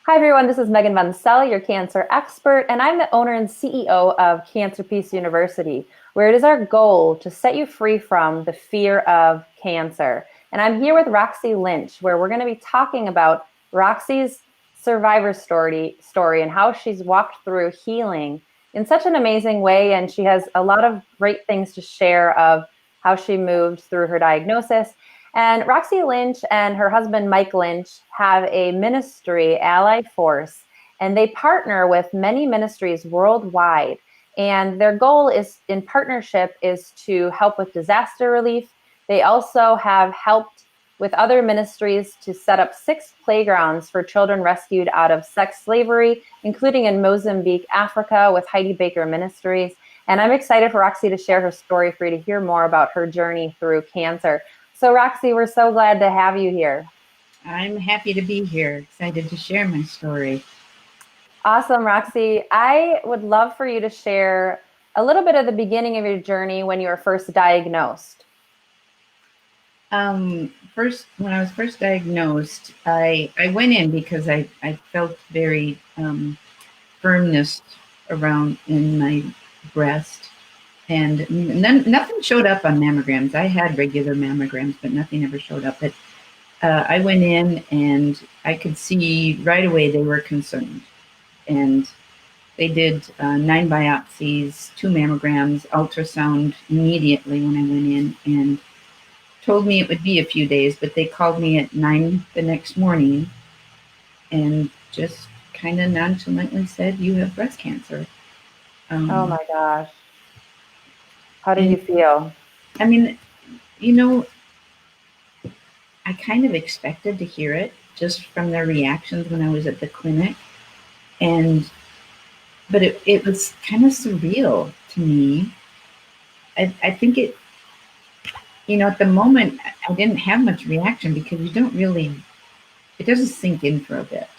Hi, everyone. This is Megan Vansell, your cancer expert, and I'm the owner and CEO of Cancer Peace University, where it is our goal to set you free from the fear of cancer. And I'm here with Roxy Lynch, where we're going to be talking about Roxy's survivor story and how she's walked through healing in such an amazing way. And she has a lot of great things to share of how she moved through her diagnosis. And Roxy Lynch and her husband, Mike Lynch, have a ministry, Ally Force, and they partner with many ministries worldwide. And their goal is in partnership is to help with disaster relief. They also have helped with other ministries to set up 6 playgrounds for children rescued out of sex slavery, including in Mozambique, Africa, with Heidi Baker Ministries. And I'm excited for Roxy to share her story for you to hear more about her journey through cancer. So, Roxy, we're so glad to have you here. I'm happy to be here, excited to share my story. Awesome, Roxy. I would love for you to share a little bit of the beginning of your journey when you were first diagnosed. First, when I was first diagnosed, I went in because I felt very firmness around in my breast, and nothing showed up on mammograms. I had regular mammograms, but nothing ever showed up. But I went in and I could see right away they were concerned. And they did 9 biopsies, 2 mammograms, ultrasound immediately when I went in, and told me it would be a few days, but they called me at 9 the next morning and just kind of nonchalantly said, "You have breast cancer." Oh Um, my gosh. How did and you feel? I mean, you know, I kind of expected to hear it just from their reactions when I was at the clinic. And, but it was kind of surreal to me. I think at the moment, I didn't have much reaction because you don't really, it doesn't sink in for a bit.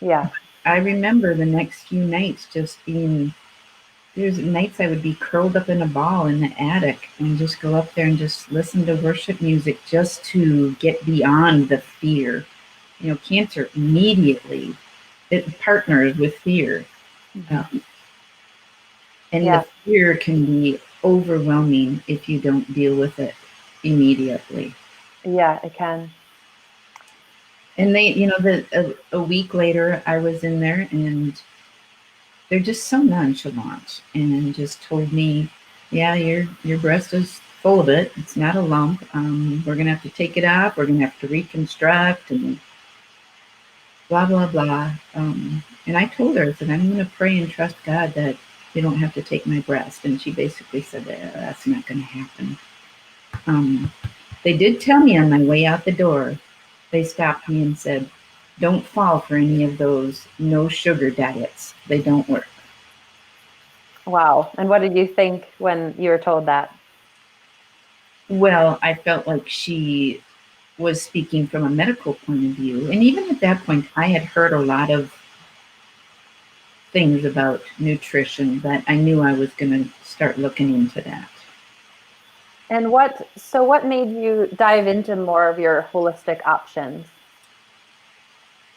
Yeah. I remember the next few nights just being, there's nights I would be curled up in a ball in the attic and just go up there and just listen to worship music just to get beyond the fear. Cancer immediately, it partners with fear. Mhm. Um, and the Yeah. fear can be overwhelming if you don't deal with it immediately. Yeah, it can. And a week later, I was in there, and they're just so nonchalant, and just told me, "Yeah, your breast is full of it. It's not a lump. We're gonna have to take it off. We're gonna have to reconstruct, and blah blah blah." And I told her, I said, "I'm gonna pray and trust God that you don't have to take my breast." And she basically said, "That's not gonna happen." Um, they did tell me on my way out the door, they stopped me and said, "Don't fall for any of those no sugar diets. They don't work." Wow. And what did you think when you were told that? Well, I felt like she was speaking from a medical point of view. And even at that point, I had heard a lot of things about nutrition that I knew I was going to start looking into that. And what made you dive into more of your holistic options?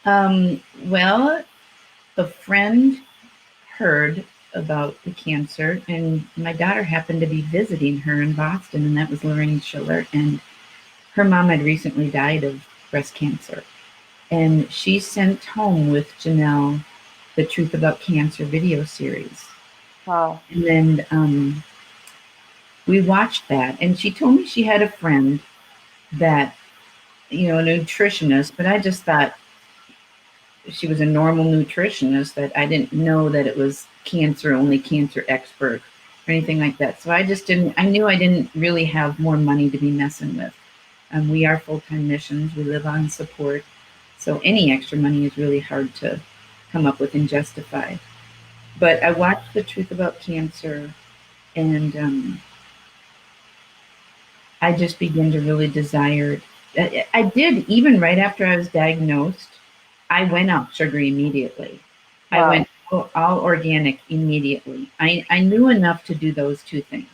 Well, a friend heard about the cancer, and my daughter happened to be visiting her in Boston, and that was Lorraine Schiller. And her mom had recently died of breast cancer. And she sent home with Janelle the Truth About Cancer video series. Wow. And then we watched that. And she told me she had a friend that, a nutritionist, but I just thought she was a normal nutritionist, that I didn't know that it was cancer, only cancer expert or anything like that. So I just didn't, I knew I didn't really have more money to be messing with. We are full-time missions. We live on support. So any extra money is really hard to come up with and justify. But I watched The Truth About Cancer, and I just began to really desire it. I did, even right after I was diagnosed, I went out sugar immediately. I Wow. went all organic immediately. I knew enough to do those two things.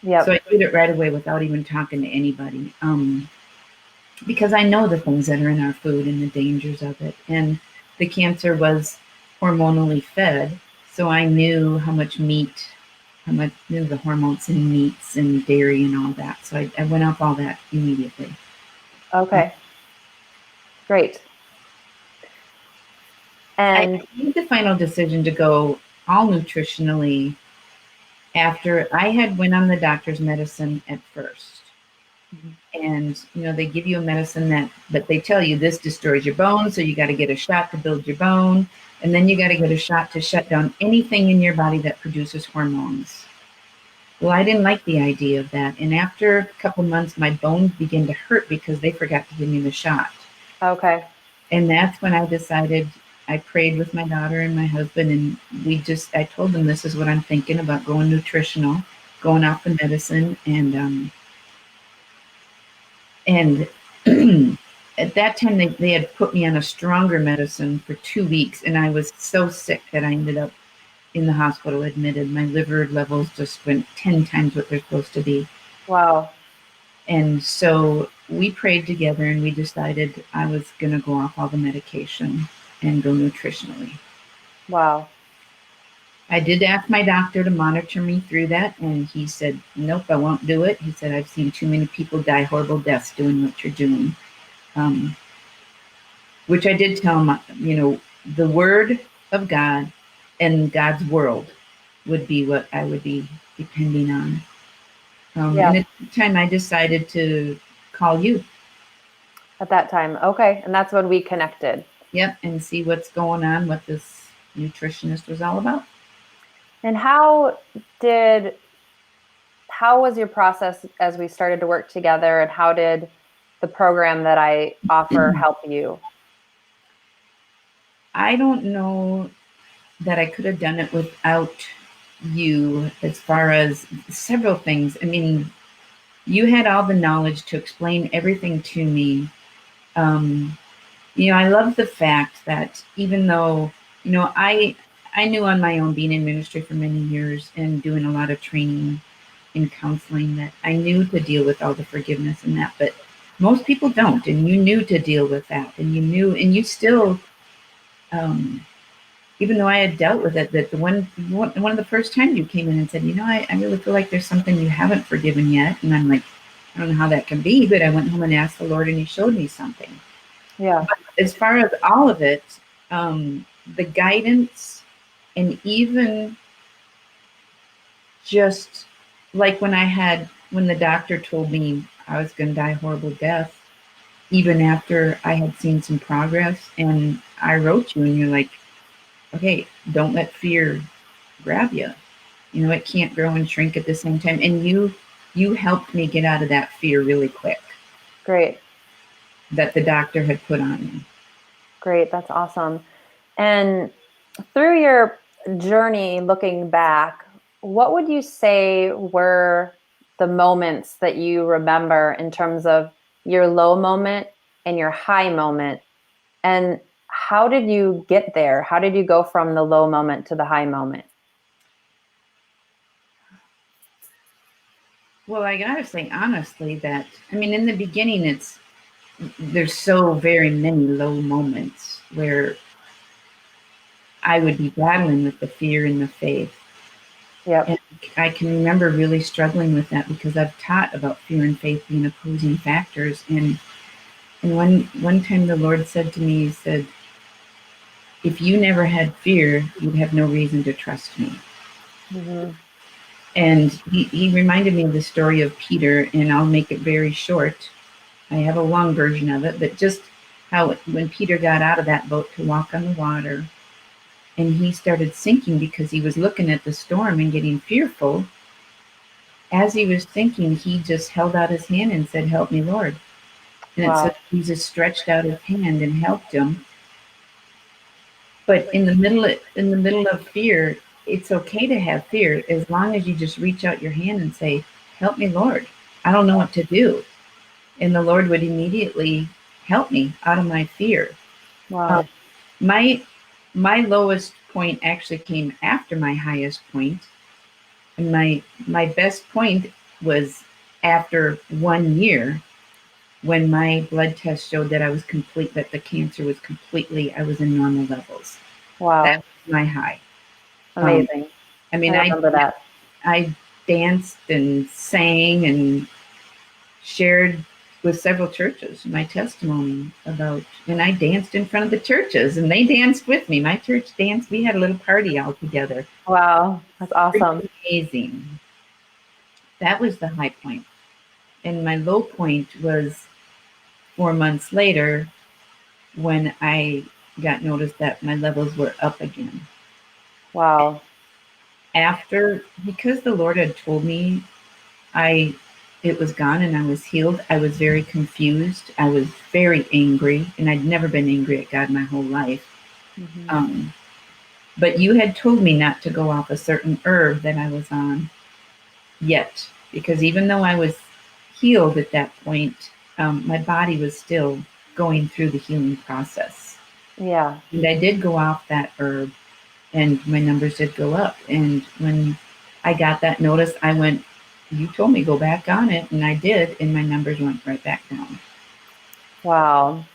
So Yep. I did it right away without even talking to anybody, because I know the things that are in our food and the dangers of it. And the cancer was hormonally fed, so I knew how much knew the hormones in meats and dairy and all that. So I went off all that immediately. Okay, great. I And made the final decision to go all nutritionally after I had went on the doctor's medicine at first. And they give you a medicine but they tell you this destroys your bones, so you got to get a shot to build your bone, and then you got to get a shot to shut down anything in your body that produces hormones. Well, I didn't like the idea of that, and after a couple months my bones began to hurt because they forgot to give me the shot. okay, And that's when I decided. I prayed with my daughter and my husband, and I told them this is what I'm thinking about, going nutritional, going off the medicine. And at that time, they had put me on a stronger medicine for 2 weeks, and I was so sick that I ended up in the hospital admitted. My liver levels just went 10 times what they're supposed to be. wow, And so we prayed together, and we decided I was going to go off all the medication and go nutritionally. wow. I did ask my doctor to monitor me through that, and he said, nope, I won't do it. He said, I've seen too many people die horrible deaths doing what you're doing. Which I did tell him, the word of God and God's world would be what I would be depending on. Yeah, And at the time, I decided to call you. at that time. Okay, and that's when we connected. Yep, and see what's going on, what this nutritionist was all about. And how was your process as we started to work together, and how did the program that I offer help you? I don't know that I could have done it without you, as far as several things. I mean, you had all the knowledge to explain everything to me. I love the fact that even though, I knew on my own, being in ministry for many years and doing a lot of training in counseling, that I knew to deal with all the forgiveness and that, but most people don't. And you knew to deal with that, and you still, even though I had dealt with it, that one of the first times you came in and said, I really feel like there's something you haven't forgiven yet. And I'm like, I don't know how that can be, but I went home and asked the Lord, and he showed me something. Yeah. But as far as all of it, the guidance, and even just like when the doctor told me I was going to die a horrible death, even after I had seen some progress, and I wrote you, and you're like, okay, don't let fear grab you. It can't grow and shrink at the same time. And you helped me get out of that fear really quick. Great. That the doctor had put on me. Great. That's awesome. And through your journey, looking back, what would you say were the moments that you remember in terms of your low moment and your high moment? And how did you get there? How did you go from the low moment to the high moment? Well, I gotta say honestly that, in the beginning, there's so very many low moments where I would be battling with the fear and the faith. Yep. And I can remember really struggling with that, because I've taught about fear and faith being opposing factors. And one time the Lord said to me, he said, if you never had fear, you'd have no reason to trust me. Mm-hmm. And he reminded me of the story of Peter, and I'll make it very short. I have a long version of it, but just how when Peter got out of that boat to walk on the water, and he started sinking because he was looking at the storm and getting fearful, as he was sinking, he just held out his hand and said, help me, Lord. And Wow. it says Jesus stretched out his hand and helped him. But in the middle of fear, it's okay to have fear, as long as you just reach out your hand and say, help me, Lord. I don't know what to do. And the Lord would immediately help me out of my fear. Wow. My lowest point actually came after my highest point. And my best point was after 1 year. when my blood test showed that that the cancer was completely, I was in normal levels. That Wow. was my high. Um, Amazing. I I mean, remember that. I danced and sang and shared with several churches my testimony about, and I danced in front of the churches and they danced with me. My church danced. We had a little party all together. Wow. That's awesome. Pretty amazing. That was the high point. And my low point was 4 months later when I got noticed that my levels were up again. Wow. Because the Lord had told me I it was gone and I was healed, I was very confused. I was very angry, and I'd never been angry at God my whole life. Mhm. Um, but you had told me not to go off a certain herb that I was on yet, because even though I was healed at that point, my body was still going through the healing process. Yeah. And I did go off that herb, and my numbers did go up. And when I got that notice, I went, you told me go back on it, and I did, and my numbers went right back down. Wow.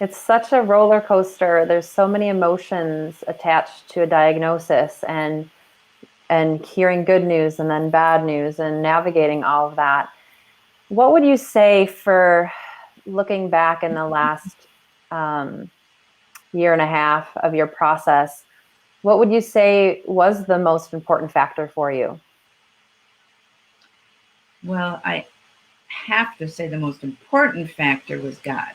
It's such a roller coaster. There's so many emotions attached to a diagnosis, and hearing good news and then bad news and navigating all of that. What would you say for looking back in the last um, year and a half of your process? What would you say was the most important factor for you? Well, I have to say the most important factor was God,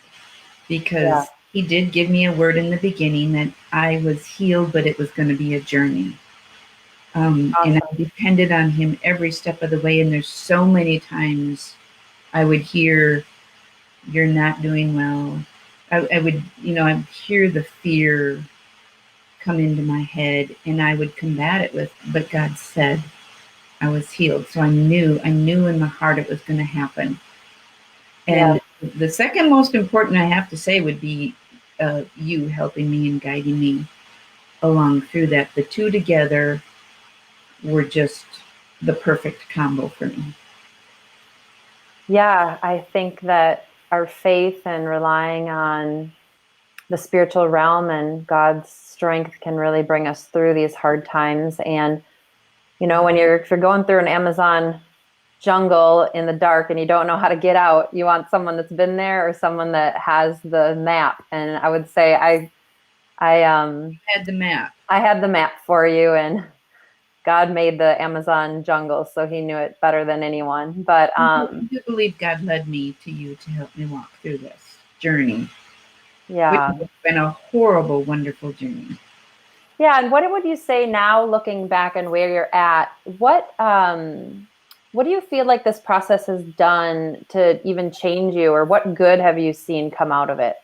Yeah, because He did give me a word in the beginning that I was healed, but it was going to be a journey. And I awesome. depended on Him every step of the way. And there's so many times I would hear, "You're not doing well." I would, I would hear the fear come into my head, and I would combat it with, "But God said I was healed," so I knew in my heart it was going to happen. Yeah, And the second most important, I have to say, would be you helping me and guiding me along through that. The two together were just the perfect combo for me. yeah. I think that our faith and relying on the spiritual realm and God's strength can really bring us through these hard times. And when if you're going through an Amazon jungle in the dark and you don't know how to get out, you want someone that's been there or someone that has the map. And I would say I Had the map. I had the map for you, and God made the Amazon jungle, so He knew it better than anyone. But I do believe God led me to you to help me walk through this journey, which yeah, has been a horrible, wonderful journey. yeah. And what would you say now, looking back and where you're at? What do you feel like this process has done to even change you, or what good have you seen come out of it?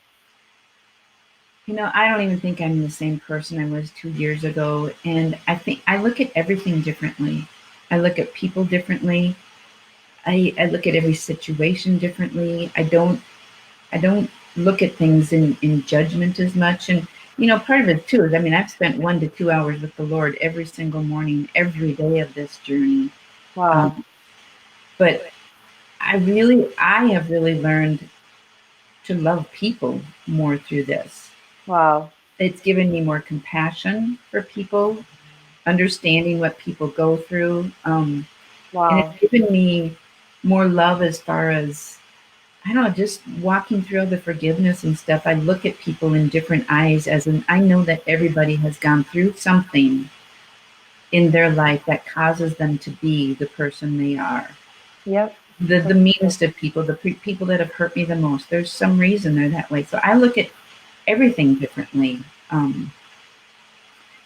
I don't even think I'm the same person I was 2 years ago. And I think I look at everything differently. I look at people differently. I look at every situation differently. I don't look at things in judgment as much. And part of it too is, I mean, I've spent 1 to 2 hours with the Lord every single morning, every day of this journey. Wow, Um, but I have really learned to love people more through this. wow, It's given me more compassion for people, understanding what people go through. And wow. it's given me more love as far as, I don't know, just walking through all the forgiveness and stuff. I look at people in different eyes, as in, I know that everybody has gone through something in their life that causes them to be the person they are. Yep. The For sure. meanest of people, people that have hurt me the most, there's some reason they're that way. So I look at everything differently,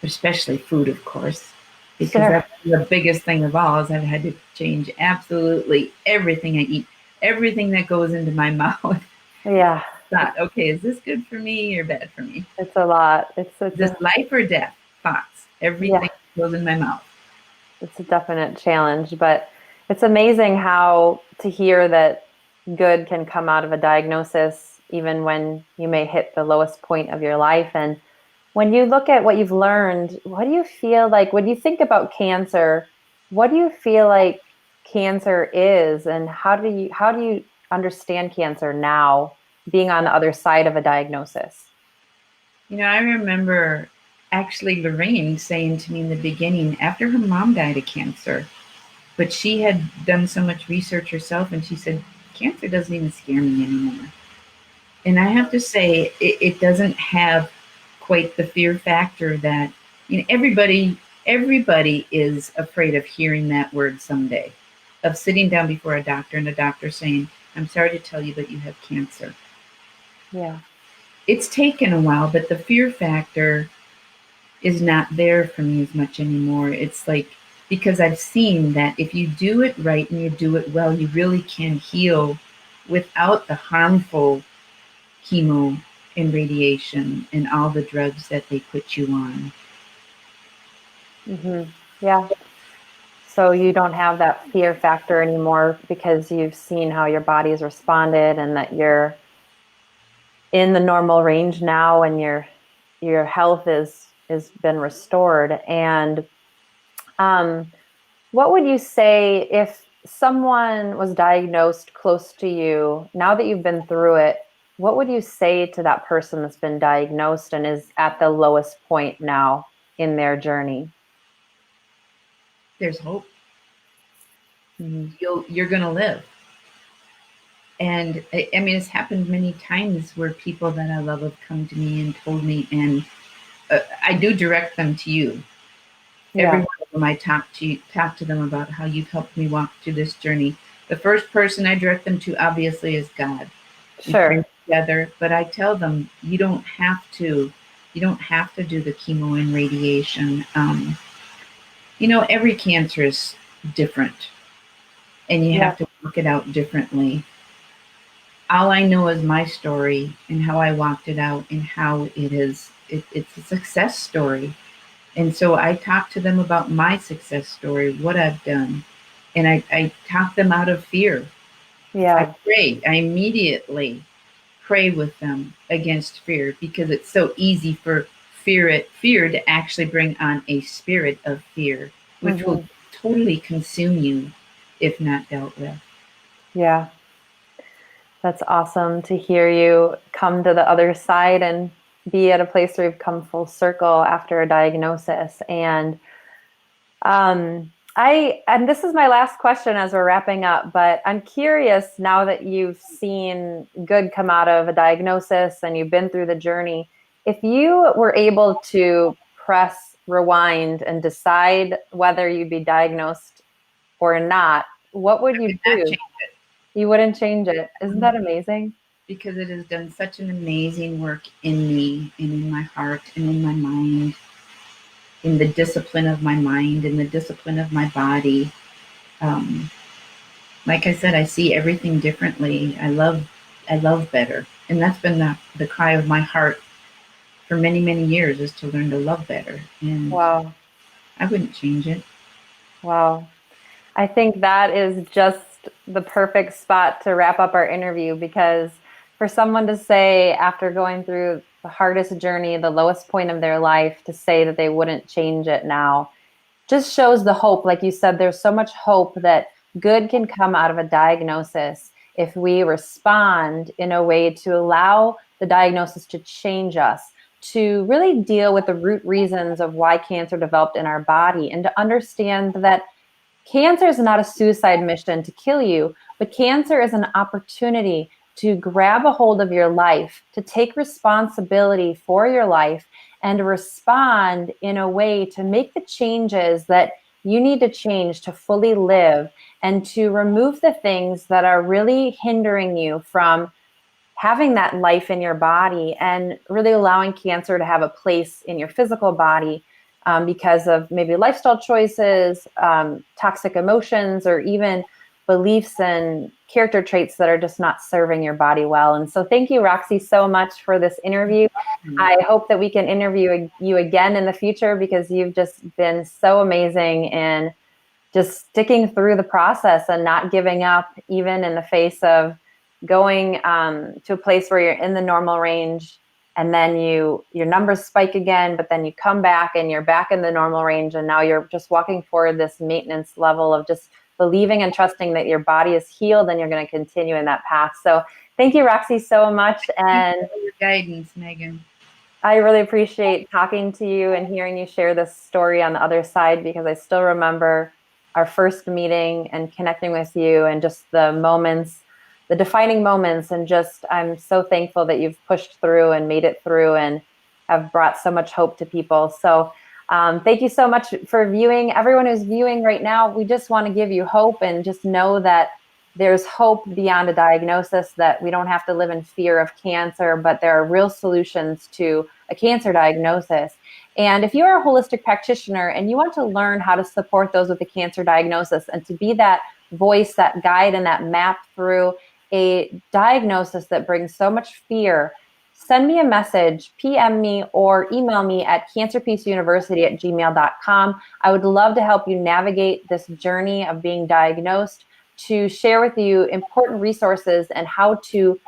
especially food, of course, because Sure. that's the biggest thing of all. Is I've had to change absolutely everything I eat, everything that goes into my mouth. Yeah, Thought, okay, is this good for me or bad for me? it's a lot. Is this life or death? Thoughts, Yeah, everything goes in my mouth. it's a definite challenge, but it's amazing how to hear that good can come out of a diagnosis, even when you may hit the lowest point of your life. And when you look at what you've learned, what do you feel like when you think about cancer? What do you feel like cancer is, and how do you understand cancer now, being on the other side of a diagnosis? I remember actually Lorraine saying to me in the beginning, after her mom died of cancer, but she had done so much research herself, and she said, cancer doesn't even scare me anymore. And I have to say, it doesn't have quite the fear factor that, everybody is afraid of hearing that word someday, of sitting down before a doctor and a doctor saying, I'm sorry to tell you, but you have cancer. Yeah. It's taken a while, but the fear factor is not there for me as much anymore. It's like, because I've seen that if you do it right and you do it well, you really can heal without the harmful chemo and radiation and all the drugs that they put you on. Yeah. So you don't have that fear factor anymore because you've seen how your body's responded and that you're in the normal range now, and your health is been restored. And what would you say if someone was diagnosed close to you, now that you've been through it? What would you say to that person that's been diagnosed and is at the lowest point now in their journey? There's hope. Mm-hmm. You're going to live. And I mean, it's happened many times where people that I love have come to me and told me, and I do direct them to you. Every Yeah, one of them, I talk to them about how you've helped me walk through this journey. The first person I direct them to, obviously, is God. We pray sure. together, but I tell them you don't have to. You don't have to do the chemo and radiation. Every cancer is different, and you Yeah, have to work it out differently. All I know is my story and how I walked it out and how it is. It's a success story. And so I talk to them about my success story, what I've done. And I talk them out of fear. I yeah, pray. I immediately pray with them against fear, because it's so easy for fear to actually bring on a spirit of fear, which will hmm, totally consume you if not dealt with. yeah. That's awesome to hear you come to the other side and be at a place where you've come full circle after a diagnosis. And this is my last question as we're wrapping up, but I'm curious, now that you've seen good come out of a diagnosis and you've been through the journey, if you were able to press rewind and decide whether you'd be diagnosed or not, what would I you would not do? change You wouldn't change it. Isn't it, that amazing? because it has done such an amazing work in me and in my heart and in my mind, in the discipline of my mind, in the discipline of my body. Um, like I said, I see everything differently. I love better. And that's been the cry of my heart for many, many years, is to learn to love better. And Wow. I wouldn't change it. Wow. I think that is just the perfect spot to wrap up our interview, because for someone to say, after going through the hardest journey, the lowest point of their life, to say that they wouldn't change it now just shows the hope. Like you said, there's so much hope that good can come out of a diagnosis if we respond in a way to allow the diagnosis to change us, to really deal with the root reasons of why cancer developed in our body, and to understand that cancer is not a suicide mission to kill you, but cancer is an opportunity to grab a hold of your life, to take responsibility for your life, and respond in a way to make the changes that you need to change to fully live, and to remove the things that are really hindering you from having that life in your body, and really allowing cancer to have a place in your physical body, because of maybe lifestyle choices, toxic emotions, or even beliefs and character traits that are just not serving your body well. And so thank you, Roxy, so much for this interview. I hope that we can interview you again in the future, because you've just been so amazing in just sticking through the process and not giving up, even in the face of going to a place where you're in the normal range, and then your numbers spike again, but then you come back and you're back in the normal range, and now you're just walking forward this maintenance level of just believing and trusting that your body is healed and you're going to continue in that path. So thank you, Roxy, so much. Thank And you for your guidance, Megan. I really appreciate talking to you and hearing you share this story on the other side, because I still remember our first meeting and connecting with you and just the moments, the defining moments. And just, I'm so thankful that you've pushed through and made it through and have brought so much hope to people. So thank you so much for viewing. Everyone who's viewing right now, we just want to give you hope and just know that there's hope beyond a diagnosis, that we don't have to live in fear of cancer, but there are real solutions to a cancer diagnosis. And if you're a holistic practitioner and you want to learn how to support those with a cancer diagnosis and to be that voice, that guide, and that map through a diagnosis that brings so much fear, send me a message, PM me, or email me at cancerpeaceuniversity@gmail.com. I would love to help you navigate this journey of being diagnosed, to share with you important resources and how to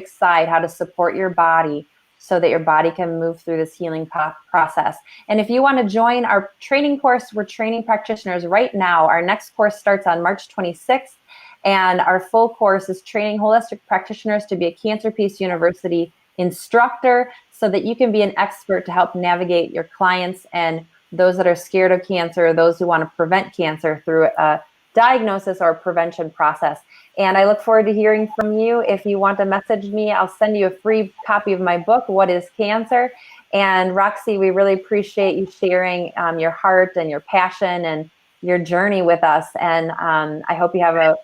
side, how to support your body so that your body can move through this healing process. And if you want to join our training course, we're training practitioners right now. Our next course starts on March 26th, and our full course is training holistic practitioners to be a Cancer Peace University instructor so that you can be an expert to help navigate your clients and those that are scared of cancer, those who want to prevent cancer through a diagnosis or prevention process. And I look forward to hearing from you. If you want to message me, I'll send you a free copy of my book, What is Cancer? And Roxy, we really appreciate you sharing your heart and your passion and your journey with us. And I hope you have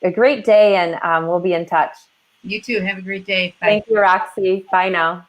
a great day, and we'll be in touch. You too. Have a great day. Bye. Thank you, Roxy. Bye now.